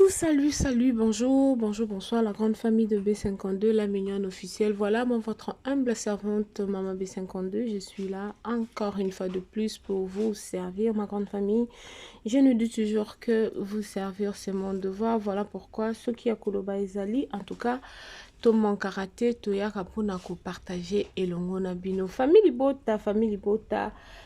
Salut, bonjour, bonsoir, la grande famille de B52, la mignonne officielle. Voilà, votre humble servante, Maman B52. Je suis là encore une fois de plus pour vous servir, ma grande famille. Je ne dis toujours que vous servir, c'est mon devoir. Voilà pourquoi ceux qui a Koloba Ezali, en tout cas, tout mon karaté, tout yaka pour partager et l'ongona bino. Famille Bota,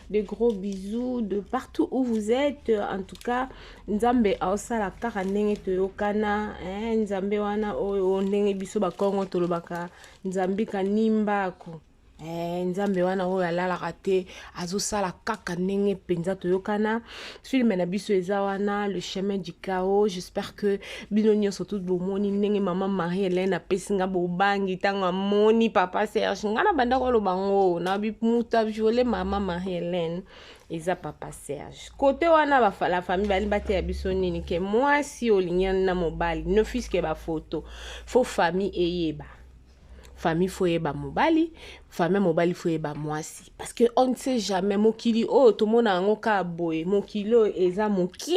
de gros bisous de partout où vous êtes. En tout cas, Nzambe aosala kaka ndenge toyokana, Nzambe wana o ndenge biso bakongo tolobaka, Nzambe kanimbako. Nzambe wana oyo alalaka te azosala kaka ndenge penza toyokana. Film na biso eza wana le chemin du chaos. J'espère que bino nyonso tout bomoni ndenge maman Marie-Hélène apesi nga bobangi ntango amoni papa Serge nga na banda koloba ngo na bimuta viole maman Marie-Hélène eza papa Serge côté wana la famille bali bate ya biso nini ke mwasi olingi na mobali no fiske ba photo fo famille eyeba famille faut yeba mobali, famille mobali faut yeba mwasi. Parce que on ne sait jamais, mokili oh tout le monde a un cas boy, mokili oh eza mokie.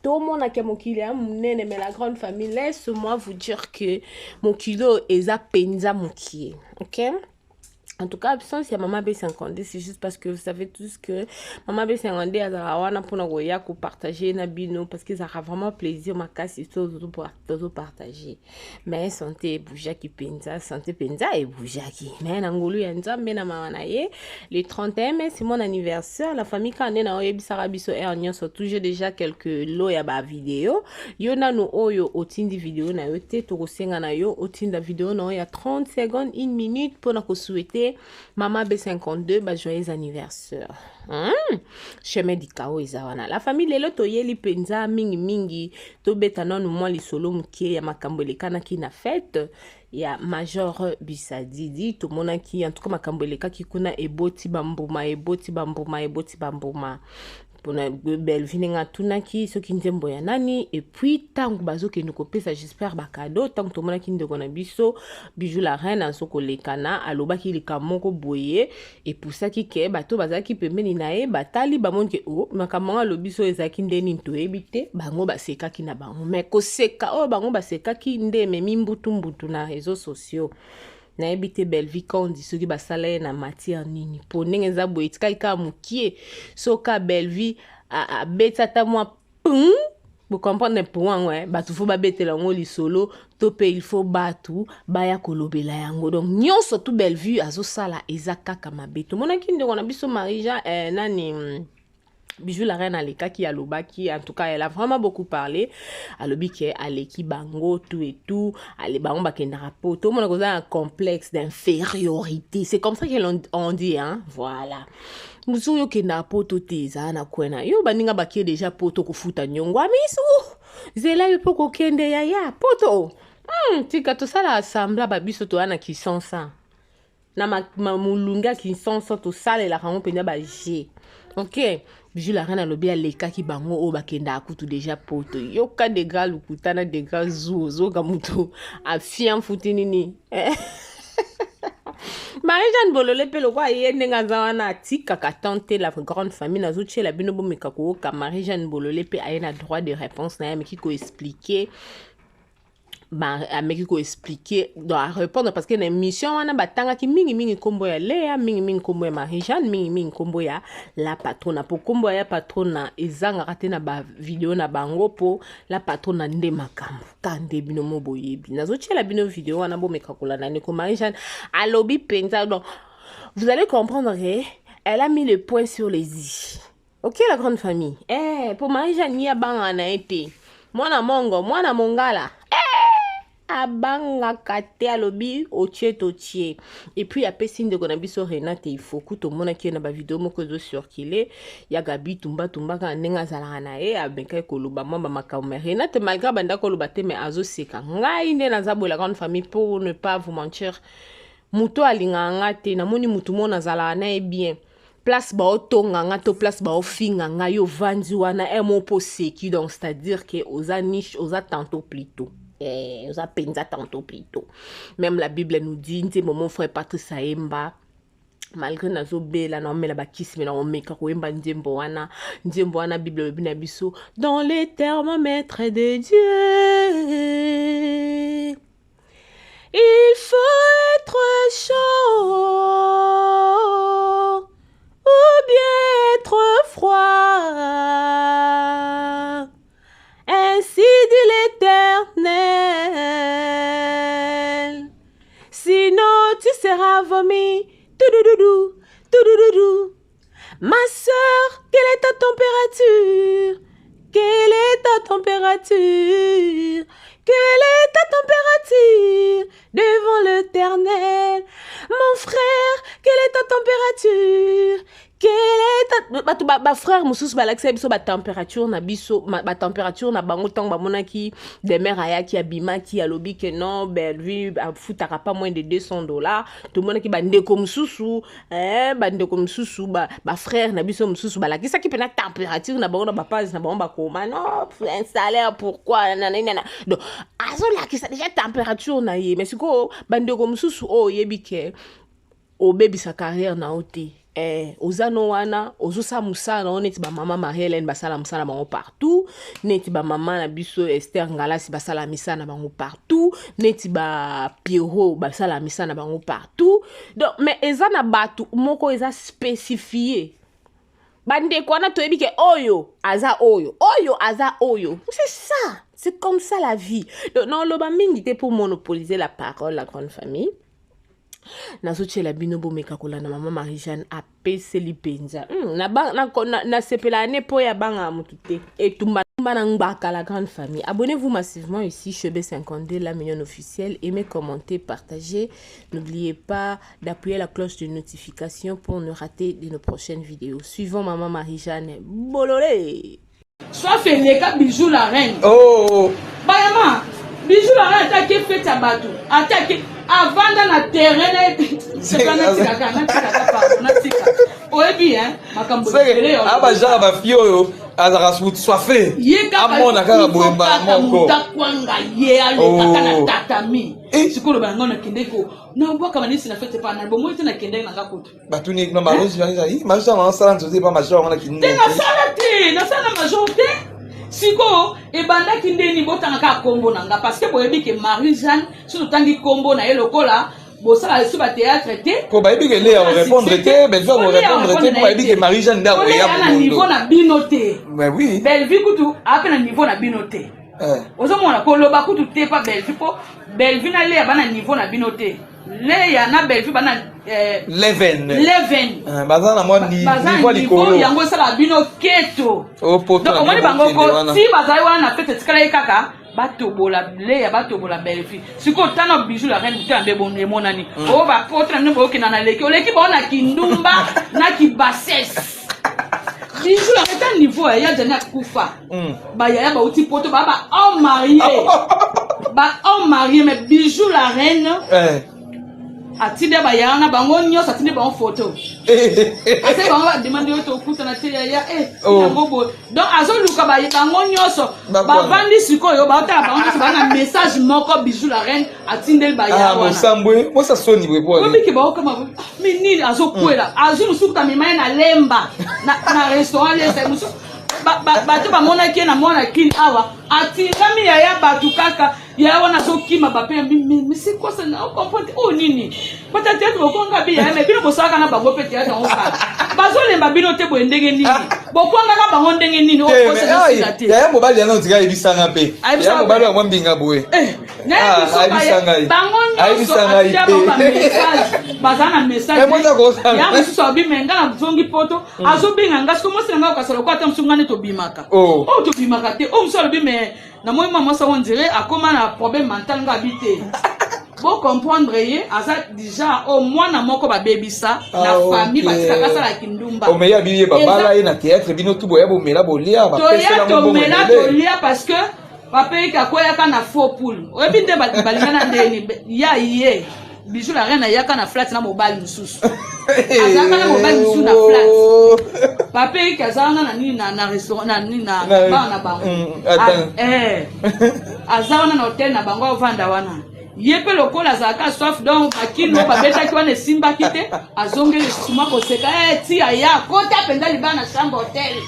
Tout le monde a mokili a mais la grande famille laisse-moi vous dire que mokili oh eza penza mokie, ok? En tout cas, absence ya Maman B52, c'est juste parce que vous savez tous que Maman B52 a wana pona goya ko partager na bino parce que ça a vraiment plaisir ma casse histoire de partager. Mais santé bouja ki penza, santé penza et bouja ki. Mais nangolu ya nzambe na mama na ye, le 31 mai c'est mon anniversaire, la famille quand na oyebisaka biso nyonso toujours déjà quelques lots ya ba vidéo. Yo na no oyo otindi vidéo na yo te to kosenga na yo otinda vidéo na ya 30 secondes 1 minute pona ko souhaiter Maman B52, bah, joyeux anniversaire. Chemin du chaos, izawana. La famille, lelo toyeli penza mingi. To beta non moi li solo mkie ya makambo lekana ki na fête. Ya Major Bisadidi. To mona ki, en tout cas makambo leka ki kuna eboti bambuma. Pona Belvine nga tunaki so ki nzembo ya nani et puis tango bazo ke ndoko pesa j'espère ba cadeau tango to mona ki ndeko na biso bijou la reine anso ko lekana aloba ki lika moko boye et pour ça ki ke bato bazaki pembeni na ye batali ba monke o makamanga lobiso ezaki ndeni to ebite bango baseka ki na bango mais ko seka o bango baseka ki ndeme mimbutu na réseaux sociaux na ebite Belvi kondi soki basala na matière nini po ndenge za boye tika mukie soka Belvi a betata moi vous comprenez pour moi batu fo ba betela ngo lisolo to pe il faut batu baya kolobela yango donc nyonso tout Belvi azosala ezakaka mabeto mona kinde kona biso Marija nani Bijou la reine Aleka qui a l'obaki, en tout cas elle a vraiment beaucoup parlé. Alobi qui est Aleki bango tout et tout, ale bango bakendara po. Tout le monde a un complexe d'infériorité. C'est comme ça qu'on dit hein. Voilà. Musu yo kenda po to teza na kwena. Yo baninga bakie déjà poto kufuta nyongo. Amisu. Zela yo poko kende ya poto. Tika to sala assembla babiso to ana qui sont ça. Na mulunga qui sont ça to sala la rango penya ba G. Ok, bijou la reine alobi aleka ki bango o bakenda akutu déjà poto. Yoka de gra lukutana de gra zo gamuto a fian futinini. Marie-Jeanne Bololé pe lokwa yende ngaza wana tika katante la grande famille na zoche la binobo mekako ka Marie-Jeanne Bololé pe ayena droit de réponse na yameki ko expliquer ameki ko expliquer doit répondre parce que na mission wana batanga ki mingi kombo ya Léa mingi kombo ya Marie-Jeanne mingi kombo ya la patrona po kombo ya patrona ezanga kate na ba vidéo na bango po la patrona nde makambo kande bino moboyebi nazo tshela bino vidéo wana bo mekakola na ko Marie-Jeanne alobi penza donc vous allez comprendre elle a mis le point sur les i. OK la grande famille pour Marie-Jeanne ya banga na été mwana mongo mwana mongala abanga kate alobi otie et puis après signe de konabiso Renate il faut que tout le monde qui na ba vidéo moko zo circuler ya Gabi tumba ka nenga zala na e abenka koloba mamba makama Renate malgré banda koloba te mais azo seka ngai nde na zabo la grande famille pour ne pas vous mentir muto alinga ngate na moni mutu mona zala na e bien place ba otonga nga to place ba ofinga nga yo vanzi wana e mo poseki donc c'est-à-dire que oza niche oza tantôt plutôt oza penza tantôt plutôt même la Bible nous dit mon frère Patrice Aemba malgré nazo bela na omela bakisi me na omeka koyemba nzembo wana Bible bina biso dans les thermomètres de Dieu il faut être chaud ou bien être froid ainsi dit l'Éternel sinon tu seras vomi. Ma sœur, quelle est ta température? Quelle est ta température? Quelle est ta température devant l'Éternel? Mon frère, quelle est ta température? Quelle est ta frère mususu balakisa biso ba température na biso ba température na bango tang ba monaki des mères ayaki abimaki alobi que non Bellevue futaka pas moins de $200 tout le monde ki ba ndeko mususu bandeko mususu ba frère na biso mususu balakisa ki pena température na bango na ba page na bango ba koma non un salaire pourquoi nanana donc azo lakisa déjà température na ye mais siko bandeko mususu o yebike o baby sa carrière na ote ozano wana ozosa musala on neti ba mama Marie-Hélène basala musala bango partout neti ba mama na biso Esther Ngalasi basala misana bango partout neti ba Pierrot basala misana bango partout donc mais ezana batu moko eza spécifié bande kwana toyebi ke oyo aza oyo c'est ça c'est comme ça la vie donc non loba mingi te pour monopoliser la parole la grande famille nazoche la binobo mekakola na mama Marie-Jeanne apeseli penza na sepela ne po ya banga mutute et tumba na ngaka la grande famille. Abonnez-vous massivement ici chez B52 la mignonne officielle, aimez, commentez, partagez. N'oubliez pas d'appuyer la cloche de notification pour ne rater de nos prochaines vidéos. Suivons maman Marie-Jeanne Bololé. Soit fait les cas bijou la reine. Oh Bayama bijou la reine attaqué fait à bateau attaqué avant dans la terrain c'est pas natika natika oebi hein makambo tele aba jara ba fio azara soit fait amona kaka boemba moko takwanga ye ale kaka tatami sikolo bangona kindeko na boka manisi na fete pa na bomo ite na kende na ngakutu batuni na marozi yanisa yi marozi ma sala nzoze pa major wana kinde na sala majorité siko ebanda kindeni botanga ka kombo nanga parce que boyebi ke Marie-Jeanne surtout tangi kombo na elokola bosala sur ba théâtre te ko bayebi ke le répondre te Bellevue ko répondre te bayebi ke Marie-Jeanne nda ko ya na niveau na binoté mais oui Bellevue kutu apa na niveau na binoté ozomona ko loba kutu te pa Bellevue po Bellevue na le bana niveau na binoté le ya na Bellevue bana Leven bazana mo niveau likolo yango sala bino keto donc omoni bango ko si bazali wana na fete tikala kaka batobola le ya batobola Bellevue siko tano bijou la reine buta mbe bon emonani o ba potre mbe boki na leki oleki ba na kindumba na kibases bijou la reine niveau ya jana kufa ba ya ba uti poto ba homme marié mais bijou la reine atinde ba yana bango nyoso atinde ba photo ase bango demande to kuta na te ya na bobo donc azoluka ba bango nyoso ba vandi sikoyo ba ta bango nyoso ba na message moko bijou la reine atinde ba ya wana mosambwe mosa soni bwe ko biki ba kama minini azokwela azulu sukuta mimaya na lemba na restaurant les muso ba to ba mona ki na mona kin awa atingami ya batu kaka ya wana zokima bape mais c'est quoi ça on comprend oh nini peut-être bokonga bi ya mais bino bosaka na bango pete ya tango ka bazolemba bino te bo ndenge nini bokonga ka bango ndenge nini o ko se date ya mobali ya ntika ebisanga pe ya mobali wa mbinga boye na bango ebisanga ya ba message bazana message ya musu abi menga na zongi poto azobinga ngasko mosi nga ka sala ko ata musungane to bimaka oh to bimaka te o musu abi mais na moi maman ça on dirait a comment un problème mental nga habité pour comprendre ye asa déjà au moins na moko ba bebisa na famille parce que ça la kindumba o meya biye babala na théâtre bino tubo ya bomela bolia ba pesa la bomela bolia parce que papa ka koya kana faux poule o binde balingana ndeni ya ye bijou la reine ya kana flat na mobile mususu azaka na mobile mususu na flat papa kazana na nini na restaurant na nini na ba na bango azana na hotel na bango vanda wana Yepe lokola zaka soif donc akino babeta ki wana simba kite azonge suma ko seka ti aya kota penda libana chambre hotel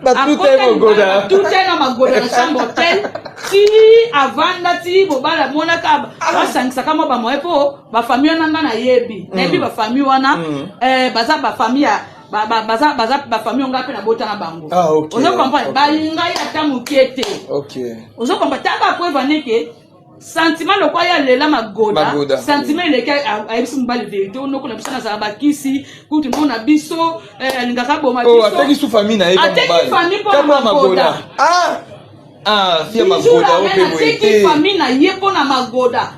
tout est magoda tout est na magoda na chambre hotel ti avanda ti bobala mona ka basangisa kama ba moepo ba famille nanga na yebi na yebi ba famille wana baza ba famille ba famille ngapi na bota na bango ozo comprendre ba linga ya tamukete ozo comprendre tanga ko evaneke sentiment le quoi ya lela magoda sentiment le ka ayebisi mbali vérité on ko na bisana za bakisi kuti mona biso lingaka boma biso ateki su famille na yeba mbali kama magoda fia magoda o pe boete ateki famille na yepo na magoda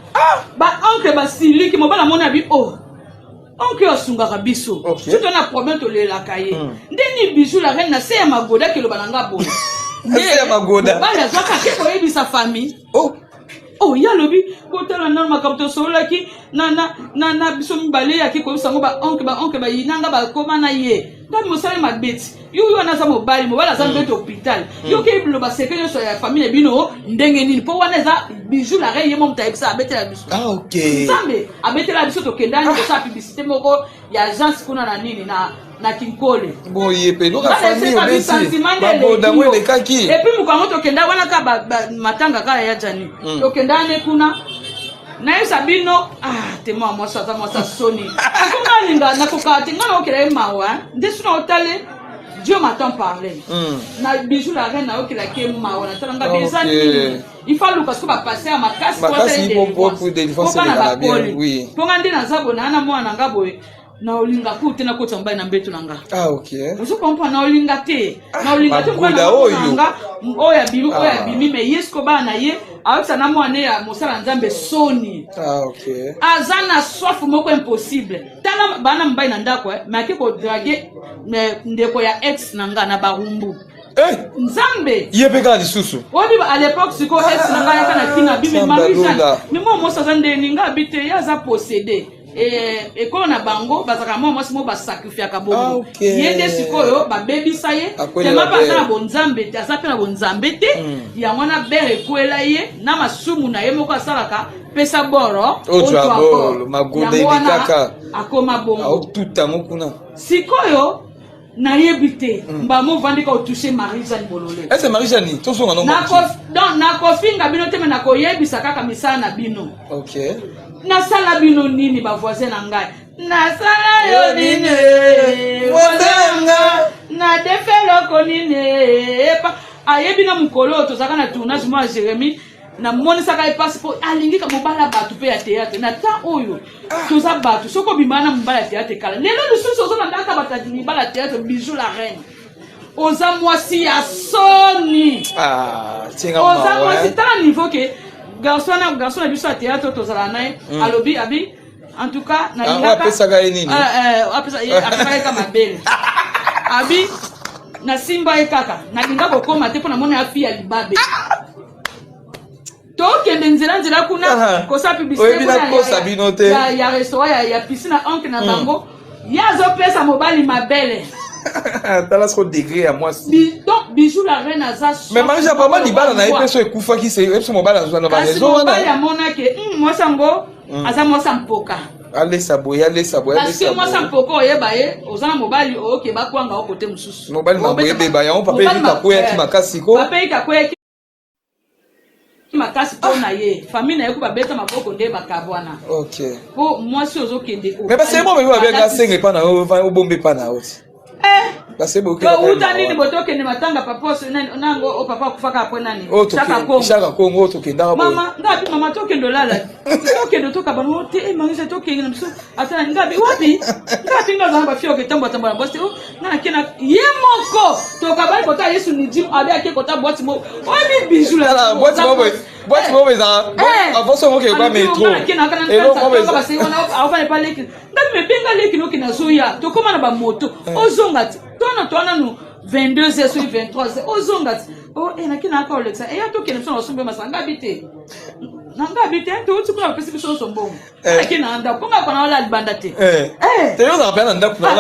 ba oncle basiliki mobala mona bi oncle osungaka biso surtout na problème to lela kaye ndeni bijou la reine na se magoda ke lo bananga bona se magoda bala zaka ke ko yebisa famille ya lobi kotala na makamto solaki na biso mibale ya kiko bisango ba oncle ba yinanga ba koma na ye ndabi mosala mabeti yo wana za mobali za mbete hôpital yo ke bilo ba sekenya so ya famille bino ndenge nini po wana za bijou la reine mo mta ebisa abete la biso sambe abete la biso to kendani ko sa publicité moko ya agence kuna na nini na kinkole bon yepe no ka famille obeti maboda mwele kaki et puis mukango to kenda wana ka matanga kala ya jani to kendane kuna na yesa bino temo mo sa soni kuma linga na kokati ngana okela mawa ndesuna otale Dieu m'entend parler na bijou la reine na okela ke mawa na tanga bezani il faut parce que va passer à ma casse pour des défense de bien oui pour ngandi na zabona na mwana ngaboy na olinga kuti na kota mbai na mbetu nanga uzo kompa na olinga te magoda oya bimi me yesko bana ye awisa na mwana ya mosala nzambe soni azana soif moko impossible tala bana mbai na ndako me akiko drage ndeko ya ex nanga na barumbu nzambe yepeka lisusu odi à l'époque siko ex nanga ya kana kina bimi marisa ni mo mosa zande ninga bite ya za posséder et quand on a bango bazaka moi mo ba sacrifier ka bongo yende sikoyo ba bebisa ye tellement pas na bonzambe te asape na bonzambe te ya mwana bere kwela ye na masumu na ye moko asalaka pesa boro otwa magoda ibikaka akoma bongo tuta mokuna sikoyo na yebite mba mo vandika o toucher Marisa Bololé est-ce Marisa ni to songa no na kofinga bino te na koyebisa kaka misana na bino nasala bino nini ba voisin na ngai nasala yo nini wazanga na defelo ko nini ayebi na mukolo to zaka na tournage moi Jérémy na monisa ka passport alingi ka mobala batu pe ya théâtre na ta oyo to za batu soko bimana mobala théâtre kala lelo lususu zo na ndaka batati mobala théâtre bijou la reine oza mwasi ya soni tinga oza mwasi ta niveau que garçon na biso théâtre to zala nae alobi abi en tout cas na linga pesa ga nini apesa kama belle abi na simba ekaka na linga kokoma te pona mona afia libabe to kende nzela kuna kosa publicité ya restaurant ya piscine oncle na bango ya zo pesa mobali mabele tala so degré à moi donc bijou la reine azas mais Marisa papa libala na epeso ekufa ki se epeso mobala zo na ba raison wana ya mona ke moi sango aza moi sampoka ale saboye parce que moi sampoka oyeba ye ozana mobali oke bakwanga okote mususu mobali maboye beba ya on papa ika koya ki makasi ko papa ika koya ki makasi pona ye famille na ye ko babeta maboko nde bakabwana po moi si ozokende mais parce que moi me ba bien senge pa na o bombe pa na oti parce que uta nini botoke ni matanga papa nango o papa kufaka hapo nani chaka Kongo toke ndako mama ngapi mama toke ndolala toke ndo toka bano te Marisa toke ngina biso atana ngapi wapi ngapi ngaza ba fio ke tambo tambo bosi na kina yemoko toka bali kota Yesu ni jim abi ake kota boîte mo obi bijou la boîte mo beza avant so moke kwa metro et donc mo beza parce on a enfin pas leki ndabi me benga leki no kina soya to koma na ba moto ozongati tona no 22h sur 23h ozongati na kina ka Alexa ya to kina so sombe masanga bite nanga bite to tukuna pesi biso so mbongo kina anda konga kona wala libanda te te yo na pena nda kuna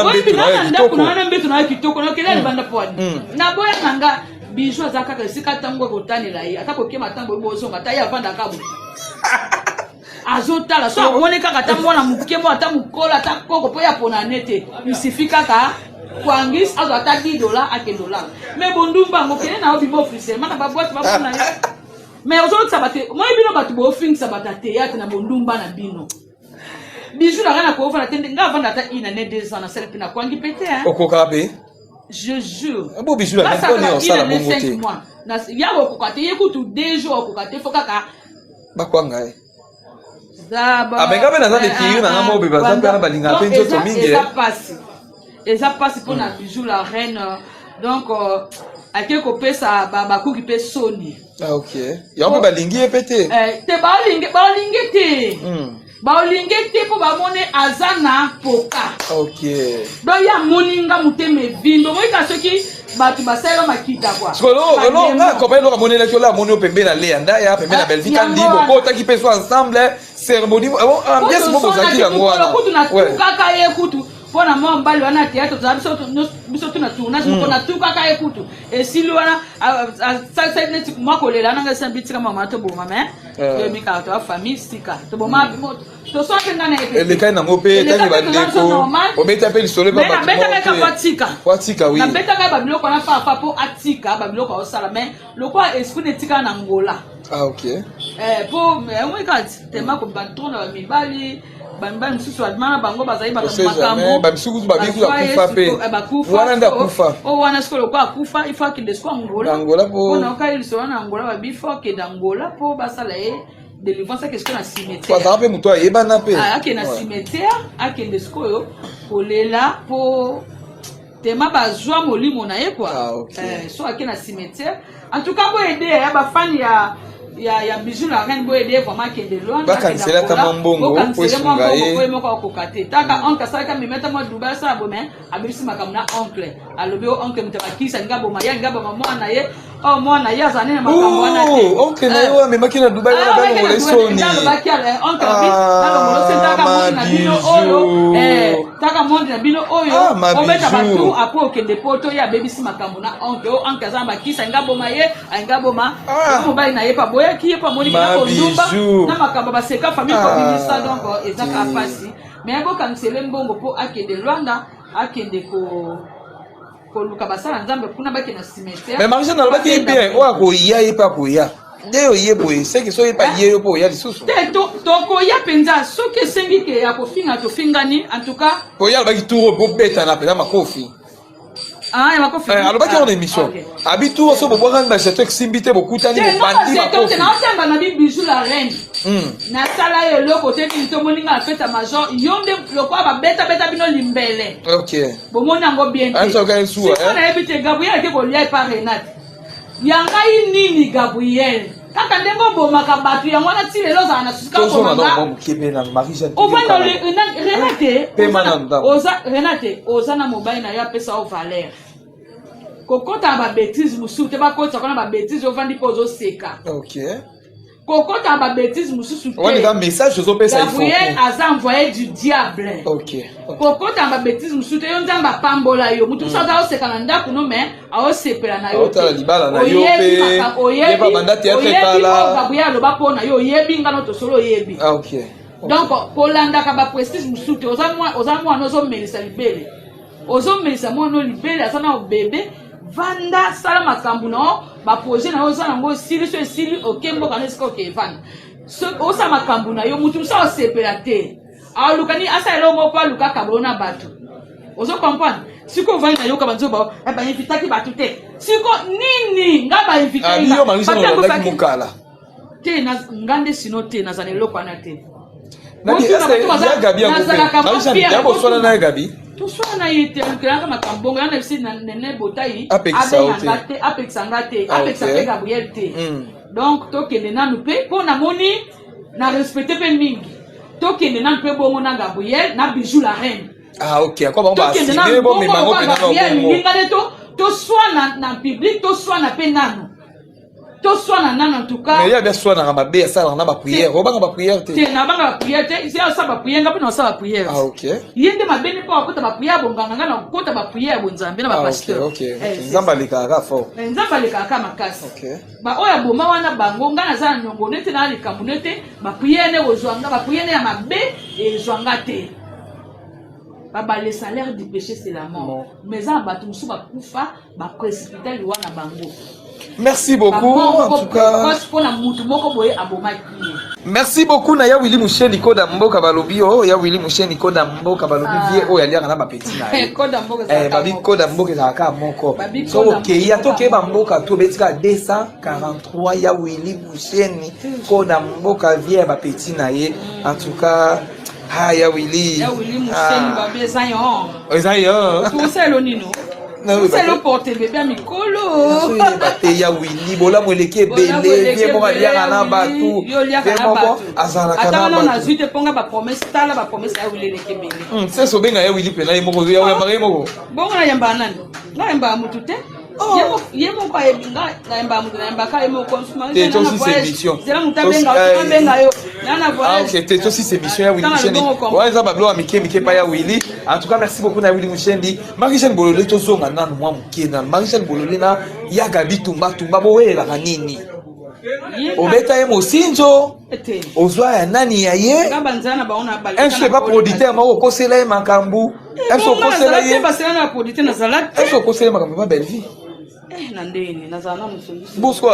na mbetu na kitoko no kila libanda pwani na boya nanga bijou azaka ka sika tango kotanela ye ata kokema tango bozo ngata ya vanda kabo azotala so amone kaka tamona mukemo ata mukola ata koko po ya pona nete il kaka kwangis azo ata $10 $10 mais bondumba ngokene na obi bo officiellement na ba boîte ba pona ye mais aujourd'hui sabate moi bino batu bo fin sabata théâtre na bondumba na bino bijou la kana ko fana tende nga vanda ata ina ne 2 ans na sele pina kwangi pété hein okoka pe je jure bo bijou la kana ko sala bongo te na ya okoka te yekutu 2 jours okoka te fokaka bakwanga e abenga pe naza dekiri na ngamo be baza pe na balinga pe nzoto mingi eza pasi pour na bijou la reine donc ake ko pesa ba kuki pe soni ok ya mpe balingi e pete te baolingi te baolingi te po bamone azana poka ok do ya moninga muteme vindo moika soki batu basala makita kwa skolo nga kopay lo kamonela kyo la monio pembe na le anda ya pembe na Belgique andi boko taki peso ensemble cérémonie ambiance mo bozaki la ngwana kutu na kaka ye kutu pona mo mbali wana théâtre za biso tuna tournage mo na tuka ka ye kutu esili wana sa net mo kolela nanga sambitika mama to boma mais mi ka to famille sika to boma to so kenga na epe le kai na ngope tangi bandeko obeta pe lisolo ba ba beta ka kwatika oui na beta ka ba biloko na fa po atika ba biloko osala mais loko esprit netika na ngola ok po moi quand tema ko batona ba mibali bamba msusu admana bango bazali makambo bamsuku babiku akufa pe wana nda kufa wana skolo kwa akufa ifa ki desko Angola po na ka iliso wana Angola babifo ke d'Angola po basala e délivrance que na cimetière kwa tape muto ayeba na pe ake na cimetière ake desko yo kolela po tema bazwa molimo na ye quoi so ake na cimetière en tout cas pour aider ya ba fan ya bijou la reine boyede vraiment que de loin ba cancela kama mbongo po sunga ye mo ko kokate taka onka sala kama meta mo Dubai sa bo men abisi makamna oncle alobi oncle mtabakisa ngabo maya ngabo mwana ye mwana ye azane na makambo wana te oncle na yo amemaki na Dubai wana ba ngole soni oncle abi nalo mo senta kama na bino oyo taka monde na bino oyo obeta batu apo okende poto ya bebisi makambo na oncle azamba kisa ngabo maye ngabo ma mo bai na ye pa qui est pas moni na kondumba na makamba baseka famille communiste donc ezaka pasi mais ko cancela mbongo po akende Rwanda akende ko luka basala nzambe kuna baki na cimetière mais marisa na baki bien o akoya ye pa koya ndeyo yeboye seki so ye pa ye yo po ya lisusu to koya penza soki sengi ke ya kofinga to fingani en tout cas koya baki tour po beta na pela makofi ya makofi alobaki on émission habitu so bo bwanga château eximbité bokutani bopandi makofi na otamba na bijou la reine na sala yo loko te to moninga feta major yonde lokwa ba beta bino limbele ok bomoni ngo bien te anso ka esu na ebite Gabriel ke ko lia pa Renate yanga nini Gabriel kaka ndengo bomaka batu yango na ti lelo za na susika ko manga ovanda Renate oza na mobile na ya pesa o valeur kokota ba bêtise musu te ba kota kona ba bêtise ovandi po zo seka ok kokota ba bêtise musu te on a un message zo pesa il faut Gabriel a envoyé du diable ok kokota ba bêtise musu te yo nzamba pambola yo mutu so za o seka na ndako no mais a o sepela na yo otala libala na yo pe yeba banda théâtre kala Gabriel lo ba pona yo yebi ngano to solo yebi ok donc kolanda ka ba prestige musu te oza mwa no zo melisa libele ozo melisa mwa no libele asana o bébé vanda sala makambu na ba projet na oza nango sili so sili okembo kana siko ke vanda so osa makambu na yo mutu so sepela te alukani asa elongo kwa luka kabona batu ozo comprendre siko vanda na yo ka banzo ba ba invitaki batu te siko nini ngaba invitaki ba ba mukala te na ngande sino te na zanelo kwa na te na Gabi na Gabi tout soit na yite alukanga makambongo yana bisi na nene botai apexangate apexa Gabriel te donc tokende nanu pe po na moni na respecter pe mingi tokende nanu pe bongo na Gabriel na bijou la reine ok quoi ba signer bon mais mango pe na bongo to soit na public to soit na pe nanu to swana nana en tout cas mais il y a bien swana na be ça na ba prière obanga ba prière te na banga ba prière te si ça ba prière ngapi na ça ba prière ah OK yende mabeni po akota ba prière bonganga na kota ba prière bonzambe na ba pasteur OK nzamba leka fort nzamba leka makasi OK ba oya boma wana bango ngana za nyongo nete na likambo nete ba prière ne ozwanga ba prière ya mabe ezwanga te. Le salaire du péché c'est la mort. Mais ça va tout ça va kufa va précipiter le wana bango. Merci beaucoup en tout cas. Merci beaucoup na ya Willy Musheni Koda Mboka balobi o ya Willy Musheni Koda Mboka balobi vie o ya lianga na ba petit na ye. Koda Mboka ça. Babi Koda Mboka za ka moko. So OK ya toke ba Mboka to betika 243 ya Willy Musheni Koda Mboka vie ba petit na ye. En tout cas ya Willy Musheni babi ezayon. Ezayon. Tout ça le nino. C'est le porte bébé mikolo. Ya Willy bola moleke belé bien mo lianga na batu. Vraiment azala kana ba. Ata na zuite ponga ba promesse tala ba promesse ya Willy leke belé. C'est so benga ya Willy pena moko ya yamba moko. Bongo na yamba nani? Na yamba mutu te. Yemo pa yebinga na yamba mutu na yamba ka yemo consommer. C'est aussi ses missions. C'est la mutabenga yo. Nana Ah OK, c'est aussi ses missions ya Willy Musheni. Ouais ça ba blo mike pa ya Willy. En tout cas merci beaucoup na Willy Musheni. Marie-Jeanne Bololé tozonga nanu mwa mukena. Marie-Jeanne Bololé na ya gabi tumba boela kanini. Obeta ye mosinzo. Ozwa ya nani ya ye? Kabanzana baona bali. Est-ce que pas producteur mako kosela ye makambu? Est-ce que kosela ye? Basela na producteur na zalat. Est-ce que kosela makambu ba belle vie? Nandeni nazana musongi. Bosko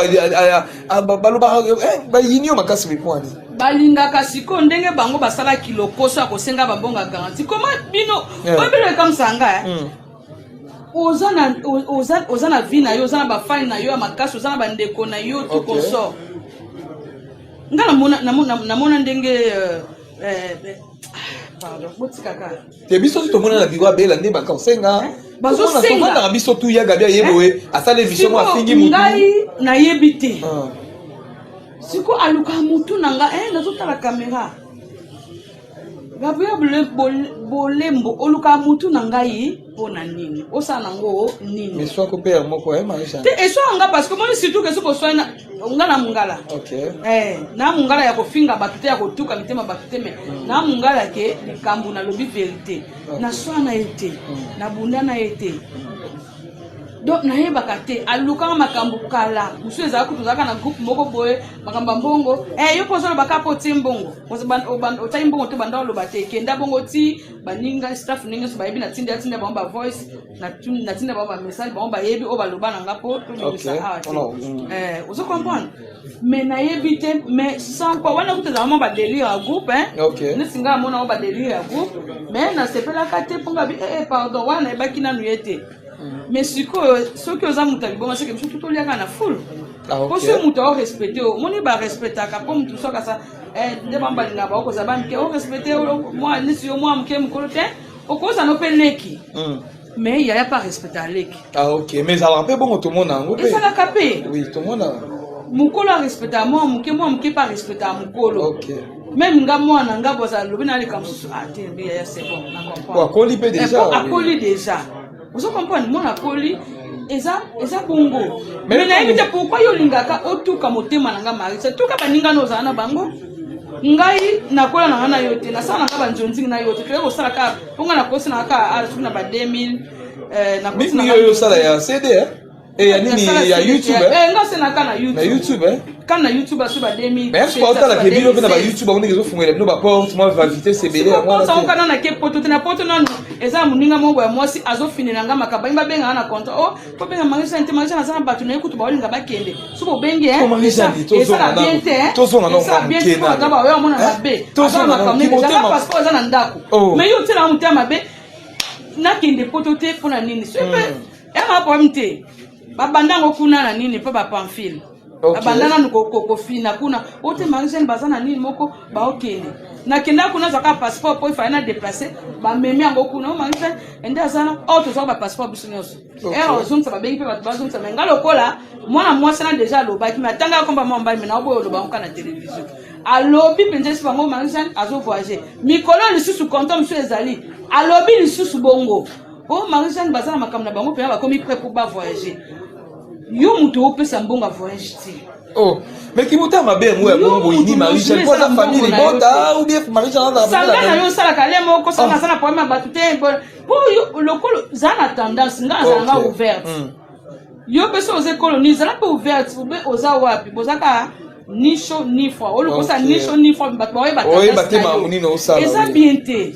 baloba ba yinyo makasi bekwani. Balingaka siko ndenge bango basala kilokoso akosenga bambonga garanti. Comment bino obele comme sanga ozana vie na yo ozana ba fine na yo ya makasi ozana ba ndeko na yo tout consort. Ngala namona ndenge pardon botikaka. Te biso to mona na biwa bela nde ba konsenga. Bazo senga na biso tu ya gabi yebowe asale vision mo afingi mutu. Ngai na yebite. Siko aluka mutu nanga nazotala kamera. Gabriel Bolembo oluka mutu nangai pona nini osana ngo nini mais soit ko père moko marisha te eso nga parce que moi surtout que soko soina ngala mungala OK na mungala ya kofinga batute ya kotuka mitema batute me na mungala ke likambu na lobi vérité na soana ete na bundana ete donc na yebaka te aluka makambu kala musu ezaka kutuzaka na groupe moko boye makamba mbongo yo poza baka poti mbongo otai mbongo te banda lo bate kenda bongo ti baninga staff ninga so bayebi na tinda ba voice na tinda ba message ba yebi o baloba na ngapo to bisa ozo comprendre mais na yebi te mais sans quoi wana kuta vraiment ba délire à groupe ne singa mona ba délire à groupe mais na sepela kate ponga bi pardon wana ebaki na nuyete. Mais ce que aux amis bon c'est que tout le monde a full. Pour ce muto respecter, mon iba respecter comme tout ça ça de bamba linga ba ko zabam ke o respecter moi ni si moi mke mkolote o ko ça no peneki. Mais il y a pas respecter leki. Ah OK, mais ça rappelle bon tout le monde ngo pe. Ça la capé. Oui, tout le monde. Mukolo respecter moi mke pas respecter mukolo. OK. Même nga moi na nga boza lobi na le comme ça c'est bon na comprendre. Quoi, coli déjà. Coli déjà. Vous comprenez mon akoli eza bongo mais na yebite pourquoi yo lingaka otuka motema nanga marisa tuka baninga no zana bango ngai nakola na ngana yote na sala nga banjonzi na yote kile ko sala ka ponga na kosi na ka ala na ba 2000 na kosi na yo sala ya CD et ya nini ya YouTube nga sena kana YouTube na YouTube kana YouTube asu ba 2000 mais est-ce que la kebilo na ba YouTube on ngezo fungela bino ba porte moi va vite CBD ya moi ça on kana na ke poto na poto nanu eza muninga mongo ya mwasi azo finira nga makaba imba benga na konta to benga mangisa inte mangisa na sana batu na ekutu ba olinga bakende suko bengi to zonga no mkena nga ba yo mona mabe to zonga na motema passeport eza na ndako mais yo tena mutema mabe na kende poto te pona nini super ema pomte babandango kuna na nini pa ba pamphile abandana nuko fina kuna ote Marie-Jeanne bazana nini moko ba okene na kenda kuna zaka passeport po ifana déplacer ba memi yango kuna Marie-Jeanne enda zana to zo ba passeport business ozumsa ba bengi pe ba bazumsa ngalo kola mwana mwasi na déjà lobaki matanga komba mwamba mina obo loba onka na télévision alobi penje si bango Marie-Jeanne azo voyager mikolo lisusu konto monsieur ezali alobi lisusu bongo Marie-Jeanne bazana makamna bango pe ba komi prêt pour ba voyager. Yo muto opesa mbonga voyage ti Oh, mais qui monte ma belle, moi, bon, il dit Marie-Jeanne, quoi, la famille, les bottes, ou bien Marie-Jeanne, ça va, yo, ça la calme, moi, quand ça va, ça la problème, bah, tout est bon. Pour le col, ça a tendance, ça va ouverte. Yo, parce que aux colonies, ça n'a pas ouverte, aux awapi, aux aka, ni chaud, ni froid. Ou le coup, ça, ni chaud, ni froid, bah, oui, bah, et ça, bien été.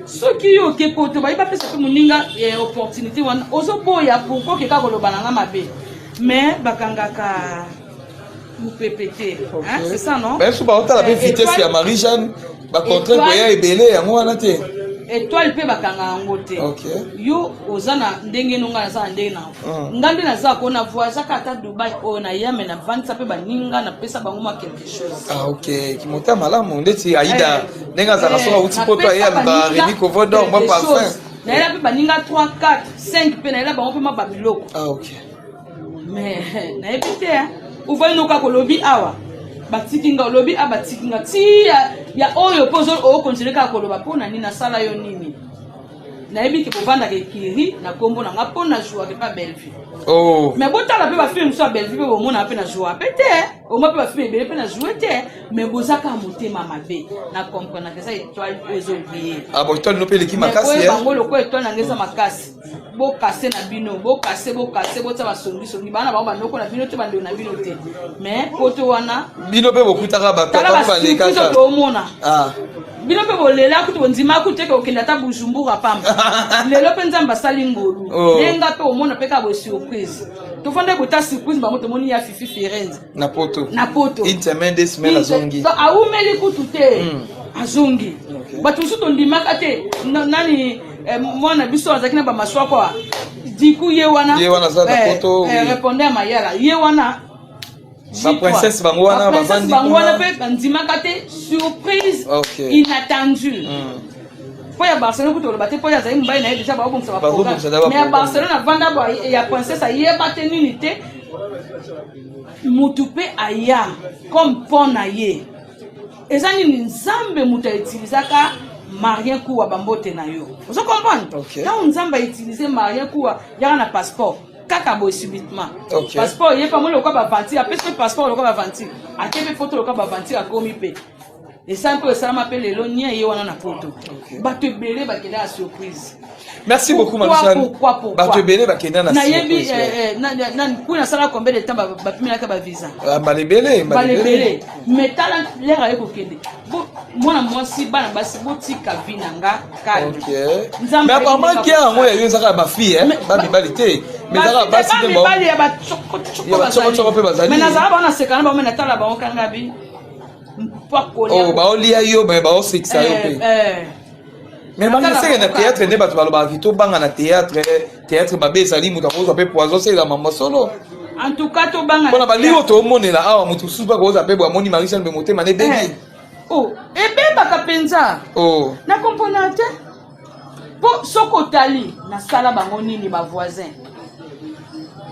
Ceux qui ont été côté, bah, il va faire ce que mon ninga opportunité, aux oboya, pourquoi que quand on le balanga ma bé. Mais, bah, kangaka. Ou PPT, hein, c'est ça non? Ben si on la vitesse à Marie-Jeanne, bah contre quoi est belé à moi là t'es. Étoile pe bakanga ngote. OK. Yo ozana ndenge nonga za ndenge na. Ngambi na za ko na voyage kata Dubai o na yame na vanta pe baninga na pesa banguma quelque chose. Ah OK, qui monta malamu ndeti Aïda nenga za rasoa uti poto ya ba Rémi Kovodor moi parfum. Na ela pe baninga 3 4 5 pe na ela bango pe ma babiloko. Ah OK. Mais na epité hein. Ouvre nous kako lobby awa batikinga lobby a batikinga ti ya oyo pozo o continuer kako loba pona ni na sala yo nini na ebi ke povanda ke kiri na kombo na nga pona joie ke pas belle vie. Oh mais bota la pe ba film so belle vie pe o mona pe na joie peut-être o mo pe ba film be pe na jouer te mais bozaka motema mabe na comprendre que ça étoile ezo oublier. Ah bon étoile no pe leki makasi hein bango loko étoile na ngeza makasi bo casser na bino bo casser bo tsa songi songi bana ba ndoko na bino te bando na bino te mais poto wana bino pe bokutaka ba papa ba le kaka to mona ah bino pe bolela kuto nzima kuto ke okenda ta Bujumbura pamba lelo pe nzamba sali ngolu lenga pe omona pe ka bo surprise to fande ko ta surprise ba moto moni ya Fifi Ferenz na poto intermende smell azongi to aumeli kutu te azongi batu suto ndimaka te nani mwana biso azakina ba maswa kwa diku ye wana za na poto répondre mayala ye wana ba princesse bangwana pe ndimaka te surprise inattendue. Pour ya Barcelone kuto ba te pour ya zayi mbayi na déjà ba obongisa ba programme mais Barcelone vanda ba ya princesse ayeba te nini te mutupe aya comme pona ye ezani nzambe muta utilizaka marien kuwa bambote na yo. Vous comprenez? Là nzambe utiliser marien kuwa ya na passeport kaka boy subitement. Passeport ye pas mo le ko ba vantir après ce passeport le ko ba vantir akebe photo le ko ba vantir akomi pe. Et ça un peu ça m'appelle le nia ye wana na photo. Ba te belé ba kenda surprise. Merci beaucoup Marie-Jeanne. Pourquoi ba te belé ba kenda na surprise. Na yebi na kuna sala combien de temps ba pimela ka ba visa. Ba le belé. Mais talent l'air ay ko kende. Mwana mwasi bana basi botika vinanga kali. OK. Mais apparemment qu'il y a moi yo zaka ba fille hein, ba bibalité. Mais zaka basi de bon. Ba choko pe bazali. Mais na zaka bana sekana ba mena tala ba okanga bi. Oh, bah, on lit à yo, mais bah, on sait que ça y est. Mais maintenant, c'est que le théâtre, n'est pas tout le monde. Bang na théâtre, théâtre, bah, ben, ça lit, mouta pose un peu poison, c'est la maman solo. En tout cas, tout bang. On a pas lu au monde là, ah, moutou sous pas cause, après, moi, Marie-Jeanne me monter, mané bébé. Oh, et ben, bah, kapenza. Oh. Na componente. Pour soko tali, na sala bango nini ba voisin.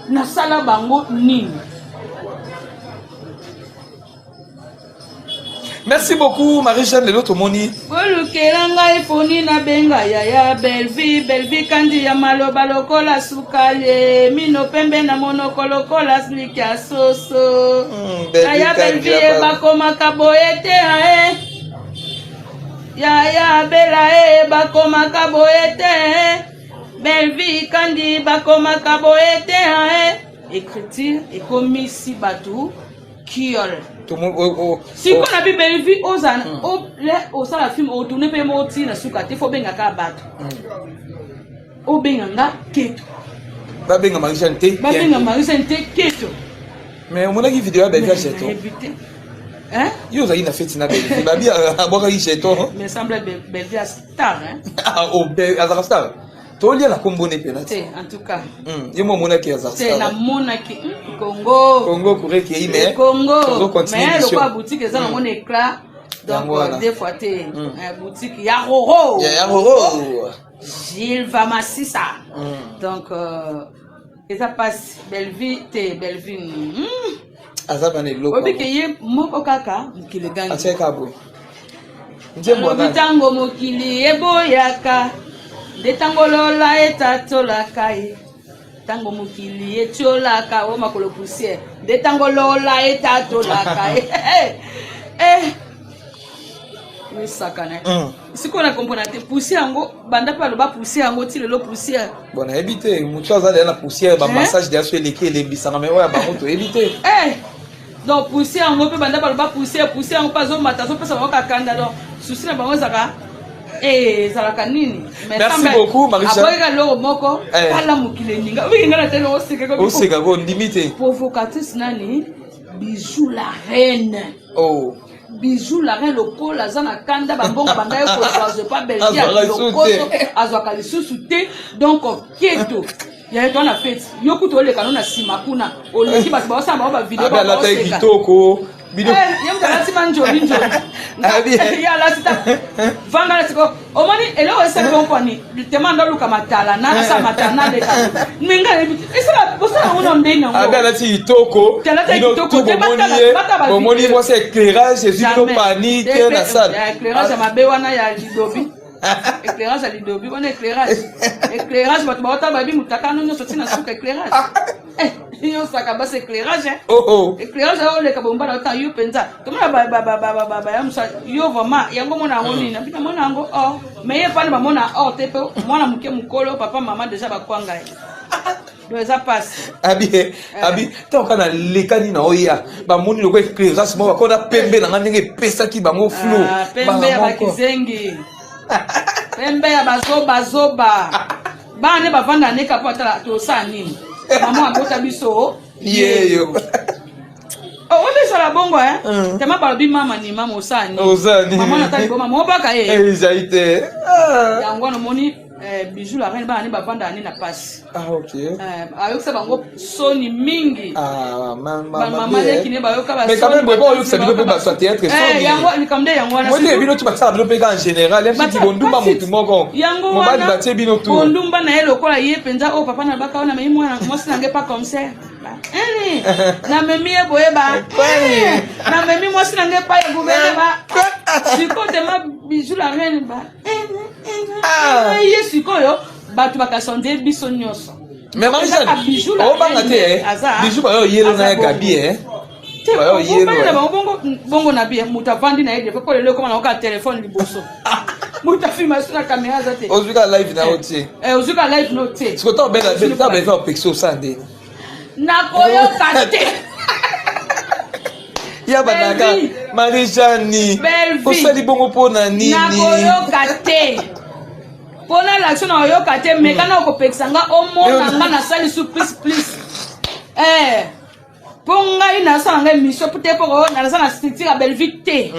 Na sala bango nini. Merci beaucoup Marie-Jeanne de l'autre moni. Bolukelanga ifoni na benga ya belle vie kandi ya maloba lokola sukale mino pembe na monoko lokola slika soso. Ya belle vie bakoma kaboete ae. Ya bela bakoma kaboete. Belle vie kandi bakoma kaboete ae. Écriture et comme si batou kiol. Si on a vu belle vie aux an au sala film au tourner pe moti na suka te fo benga ka bato o benga nga keto ba benga Marie-Jeanne te keto mais on a vu vidéo belle vie chez toi hein yo za ina fête na belle vie ba bien aboka chez toi mais semble belle vie star hein ah oh belle star to lia la kombone pe na en tout cas yo mo mona ki azar c'est na mona ki Congo kure ki ime Congo mais le quoi boutique ça na mon éclat donc des fois t'es boutique ya roro Gilles Vamasisa donc et ça passe belle vie azabane loko obi ke ye moko kaka mokili gangi acheka bo njembo na tango mokili eboyaka de tangolola etatola kai tango mokili etiolaka o makolo poussière de tango lola etatolaka sakana siko na comprendre te poussière yango banda pa loba poussière yango ti lelo poussière bon na éviter mutu azali na poussière ba massage dia so eleki elembisanga mais oya bango to éviter donc poussière yango pe banda pa loba poussière yango pa zo mata zo pesa bango kakanda donc souci na bango zaka zalaka nini merci beaucoup Marisha aboyeka loko moko ala mokile ninga winga na tele oseka ko ndimite provocatrice nani Bijou la reine Bijou la reine lokola zana kanda bambonga bandaye ko je pas belgique lokoso azwaka lisusu te donc kieto ya to na fête yoku to le kanona sima kuna oleki basi ba samba ba video ba la taille kitoko bido yam da lati manjo binjo ya la sita vanga la tiko o mani ele o se bon kwani temanda luka matala na sa matana de ka ninga isala bosa uno ndenya ngo ba lati kitoko kitoko te bata moni mo se éclairage et no panique na salle éclairage mabe wana ya lidobi éclairage à lidobi on éclairage bato ba babi mutaka no so tina suka éclairage yo saka bas éclairage éclairage o le ka bomba na ta yo penza to ma ba ya musa yo vraiment yango mona ngoni na bina mona ngo mais ye fani ba mona te pe mona muke mukolo papa mama déjà ba kwanga doza passe abi to kana lekani na oya ba moni loko éclairage mo ba kona pembe na ngenge pesa ki bango flow pembe ba kizengi pembe ya bazoba bane bavanda neka po atala tosa nini mama abota biso yeyo on la bongo tema balobi mama ni mama osani mama natali boma mobaka jaite yango na moni Bijou la reine bana ni bavanda ni na passe ok ayokisa bango soni mingi mama lekine bayoka ba mais quand même bon ayokisa bino pe ba sa théâtre soni yango ni kamde yango wana moi bino tu basala bino pe en général même si bondumba mutu moko yango wana batie bino tout bondumba na elokola ye penza o papa na baka wana mais moi si nange pas comme ça na memi e boyeba na memi moi si nange pas e boyeba siko tema Bijou la reine ba sikoyo bato bakasonde biso nyonso mais Marisha o banga te Bijou ba yo yelo na gabi ba yo yelo bongo na bien mutavandi na yede ko lelo koma na ka téléphone liboso mutafilma sur la caméra zate ozuka live na oti ozuka live no te siko to bela beta beta pexo sande na koyo kate ya banaka Marisha ni osali bongo pona nini na koyo kate pona l'action na yo kate mekana ko pexanga o mona nga na sali surprise please ponga ina sanga mission peut être na sala structure Belgique te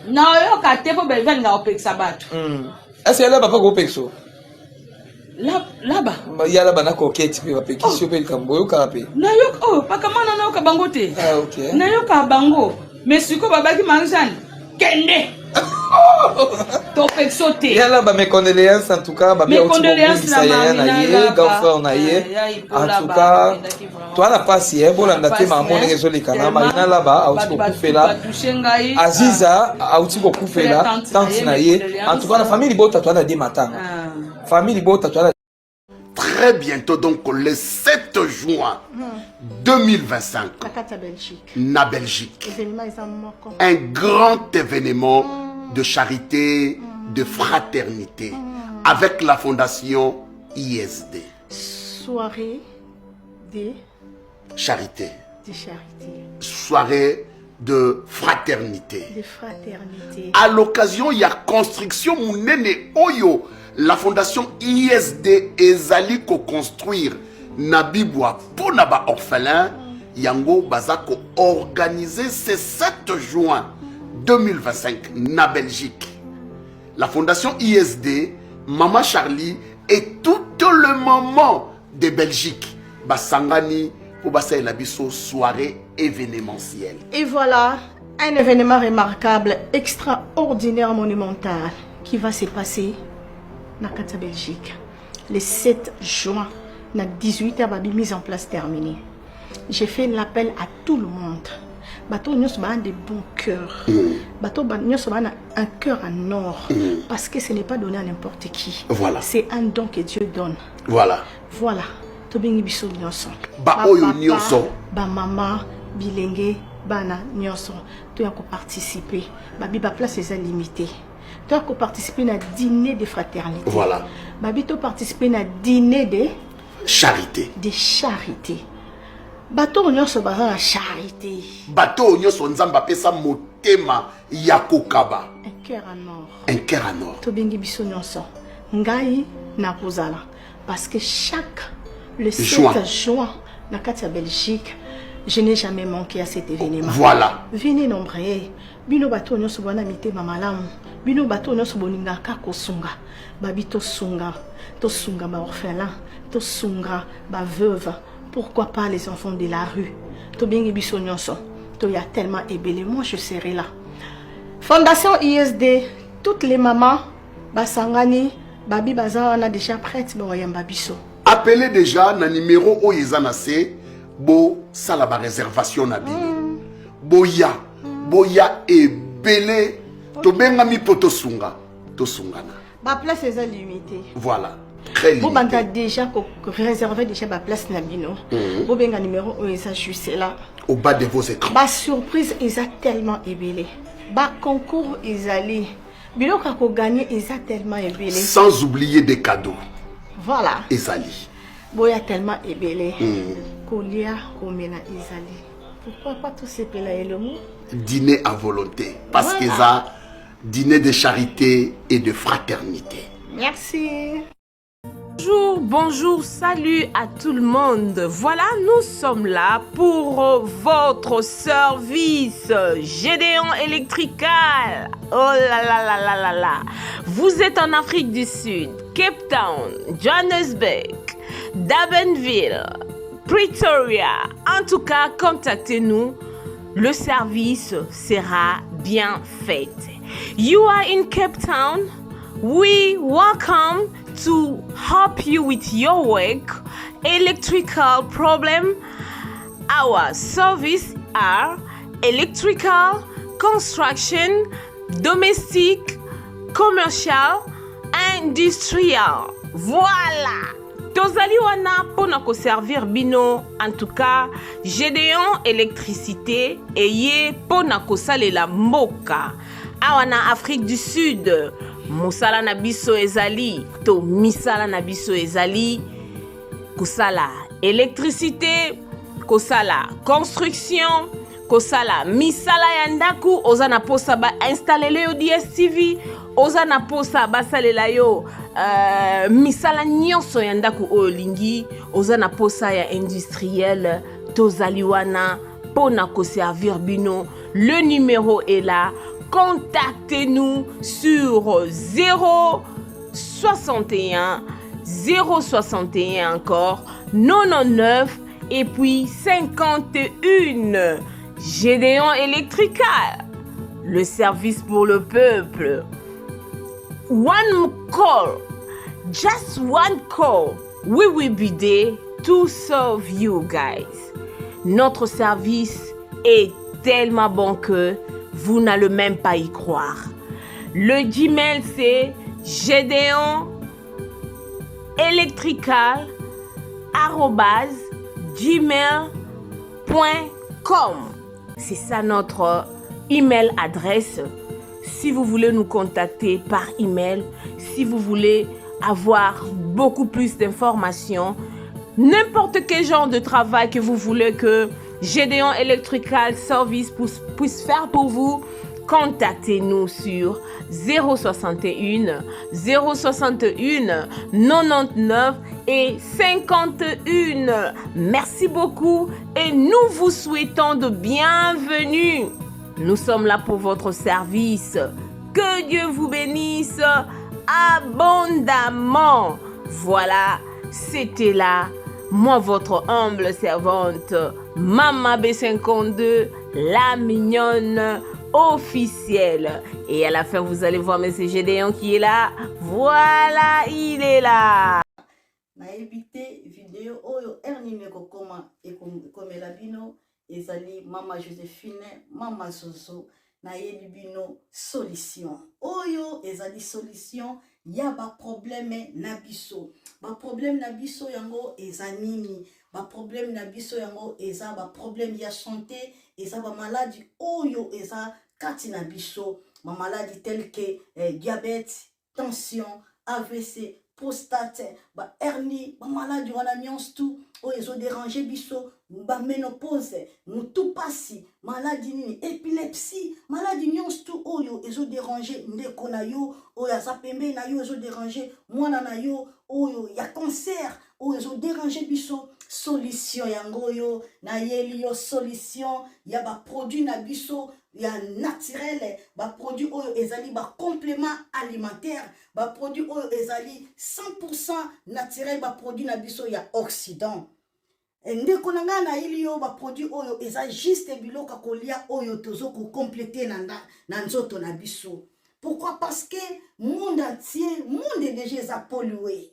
na yo kate po Belgique nga opexa bato est-ce là papa ko pexo là-bas ya là bana ko keti pe pexo pe kambo yo kape na yo paka mana na yo ka bango te ok na yo ka bango mais siko babaki manzani kende ya là ba mes condoléances en tout cas ba bien condoléances na ye gaufre na ye en tout cas toi na pasi bolanda te maman ndenge ezolekana marina là-bas auti kokufela Aziza auti kokufela tante na ye en tout cas la famille libota toi na di matanga famille libota toi très bientôt donc le 7 juin 2025 na Belgique un grand événement de charité, de fraternité avec la fondation ISD. Soirée de charité. De charité. Soirée de fraternité. De fraternité. À l'occasion, il y a construction Mounene Oyo. La fondation ISD ezali ko construire Nabibwa pour Naba orphelin. Yango Bazako organiser ce 7 juin 2025 na Belgique. La fondation ISD, Maman Charlie et tout le moment de Belgique. Basangani pour Bassa Labiso soirée événementielle. Et voilà un événement remarquable, extraordinaire, monumental qui va se passer na Kata Belgique. Le 7 juin, na 18h, mise en place terminée. J'ai fait l'appel à tout le monde. Bateau nous sommes de bons cœurs. Bateau nous sommes un cœur en or. Parce que ce n'est pas donné à n'importe qui. Voilà. C'est un don que Dieu donne. Voilà. Voilà. tobengi biso nyonso Ba oyo nyonso. ba mama bilenge bana nyonso to ya ko participer babi ba place eza limité to ya ko participer na dîner de fraternité. Voilà. Babi to participer na dîner de charité. De charité. Bato nyonso baza na charité. Bato nyonso nzamba pesa motema ya kokaba. Un cœur en or. Un cœur en or. Tobengi biso nyonso. Ngai na kozala parce que le 7 juin na kati ya Belgique, je n'ai jamais manqué à cet événement. Voilà. Venez nombreux. Bino bato nyonso bana mitema malamu. Bino bato nyonso boningaka kosunga. Babi to sunga ba orphelin, to sunga ba veuve. Pourquoi pas les enfants de la rue? Tobengi biso nyonso. To ya tellement ébélé, moi je serai là. Fondation ISD, toutes les mamans basangani babi baza on a déjà prête ba yamba biso. Appelez déjà na numéro o yezana se bo sala ba réservation na bino. Boya ebélé to benga mi poto sunga to sungana. Ba place est limitée. Voilà. Très limité. Vous avez déjà réservé déjà ma place Nabino. Vous avez un numéro où ils juste là. Au bas de vos écrans. Ma surprise, ils ont tellement ébélé. Ma concours, ils allaient. Bilo kako gagné, ils ont tellement ébélé. Sans oublier des cadeaux. Voilà. Isali. Boya tellement ébélé. Kolia, komena Isali. Pourquoi pas tous ces pélés et le mot? Dîner à volonté. Parce qu'ils ont dîner de charité et de fraternité. Merci. Bonjour, salut à tout le monde. Voilà, nous sommes là pour votre service Gédéon Electrical. Oh là là là là là là. Vous êtes en Afrique du Sud, Cape Town, Johannesburg, Durbanville, Pretoria. En tout cas, contactez-nous. Le service sera bien fait. You are in Cape Town. We welcome to help you with your work, electrical problem. Our service are electrical, construction, domestic, commercial, industrial. Voilà. Tozali wana pona ko servir bino. En tout cas, Gédéon électricité eye pona ko salela mboka. Awana Afrique du Sud. Musala na biso ezali to misala na biso ezali kosala électricité, kosala construction, kosala misala ya ndaku, oza na posa ba installer yo DSTV, oza na posa ba salela yo misala nyonso ya ndaku olingi, oza na posa ya industriel tozali wana pona ko servir bino. Le numéro est là. Contactez-nous sur 061 061 encore 99 et puis 51. Gédéon Electrical, le service pour le peuple. One call, just one call. We will be there to serve you guys. Notre service est tellement bon que vous n'allez même pas y croire. Le Gmail c'est gedeonelectrical@gmail.com. C'est ça notre email adresse. Si vous voulez nous contacter par email, si vous voulez avoir beaucoup plus d'informations, n'importe quel genre de travail que vous voulez que Gédéon Electrical Service puisse faire pour vous, contactez-nous sur 061 061 99 et 51. Merci beaucoup et nous vous souhaitons de bienvenue. Nous sommes là pour votre service. Que Dieu vous bénisse abondamment. Voilà, c'était là, moi votre humble servante, Maman B52, la mignonne officielle. Et à la fin, vous allez voir M. Gédéon qui est là. Voilà, il est là. Na évité vidéo oyo ernime kokoma ekomela bino ezali Mama Joséphine, Mama Zozo na yebi bino solution. Oyo ezali solution ya ba problème na biso. Ba problème na biso yango eza nini? Ba problème na biso yango eza ba problème ya santé, eza ba maladie oyo eza kati na biso, ma maladie telle que diabète, tension, AVC, prostate, ba hernie, ba maladie wana nyonso tout oyo ezo déranger biso, ba ménopause, mutu pasi, maladie nini, épilepsie, maladie nyonso tout oyo ezo déranger ndeko na yo, oyo aza pembe na yo ezo déranger mwana na yo, oyo ya cancer, oyo ezo déranger biso. Solution yango yo na yeli yo solution ya ba produit na biso ya naturel, ba produit oyo ezali ba complément alimentaire, ba produit oyo ezali 100% naturel, ba produit na biso ya Occident. Ndeko na nga na yeli yo ba produit oyo eza juste biloka kolia oyo tozo ko compléter na nzoto na biso. Pourquoi? Parce que monde entier, monde déjà eza pollué.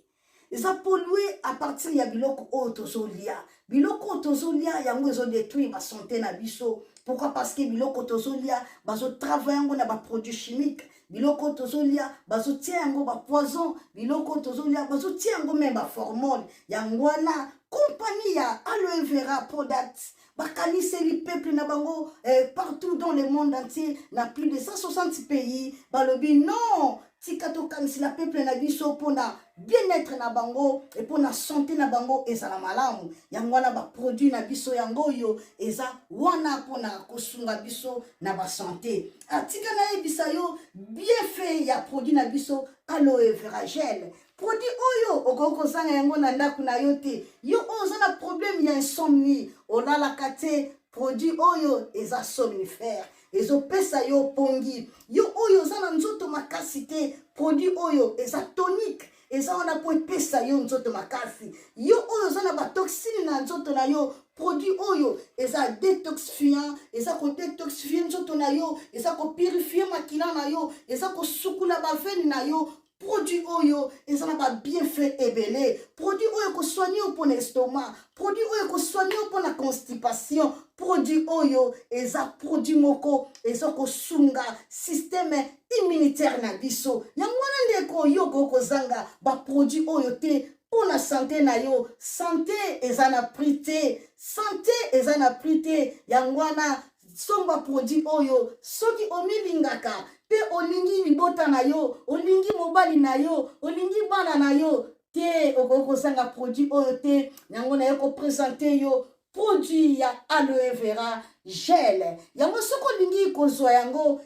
Ils ont pollué à partir de biloko otozolia. Biloko otozolia yango ils ont détruit ma santé na biso. Pourquoi? Parce que biloko otozolia bazo travailler ngo na ba produits chimiques. Biloko otozolia bazo tia yango ba poison. Biloko otozolia bazo tia yango même ba hormone. Yango na compagnie ya aloe vera products. Bakanise li peuple na bango partout dans le monde entier, na plus de 160 pays. Balobi non. Tikato kanisi la peuple na biso pona bien-être na bango et pona santé na bango ezala malamu. Yango wana ba produit na biso yango yo eza wana pona kosunga biso na ba santé. Atika na ebisa yo bien fait ya produit na biso aloe vera gel. Produit oyo okoko zanga yango na ndaku na yo te. Yo oza na problème ya insomnie, olala kate produit oyo eza somnifère. Ezo pesa yo pongi. Yo oyo zana nzoto makasi te. Produit oyo eza tonique. Eza wana po pesa yo nzoto makasi. Yo oyo zana ba toxine na nzoto na yo. Produit oyo eza détoxifiant. Eza ko détoxifier nzoto na yo. Eza ko purifier makila na yo. Eza ko sukula ba veine na yo. Produit oyo ezana ba bienfait ebele. Produit oyo ko soigner pour l'estomac. Produit oyo ko soigner pour la constipation. Produit oyo eza produit moko eza ko sunga système immunitaire na biso. Yango ndeko yo ko zanga ba produit oyo te pour la santé na yo. Santé eza na prité. Santé eza na prité. Yango na somba produit oyo soki omilingaka pe olingi libota na yo, olingi mobali na yo, olingi bana na yo, te okoko sanga produit oyo te, yango na yo ko présenter yo produit ya aloe vera gel. Yango soko lingi kozwa yango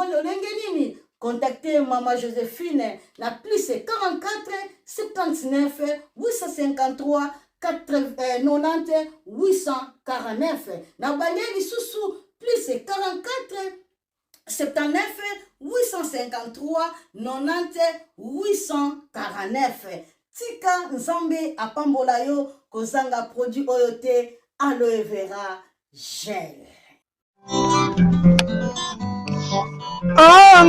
lolenge nini? Contactez Maman Joséphine na plus 44 79 853 90 849. Na balieli susu plus 44 79 853 90 849. Tika nzambe apambola yo kozanga produit oyo te aloe vera gel. Oh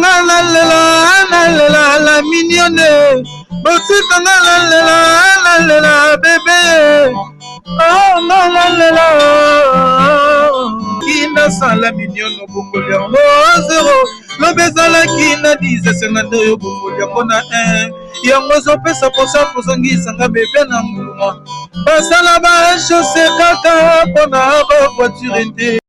la mignonne, botika la bébé. Oh la kina sala mignonne bongoli yango 0 lobezala kina 10 50 yo bongoli yango na 1 yango zopesa posa kozongisanga bebe na mbuma basala ba chausse kaka pona ba voiture te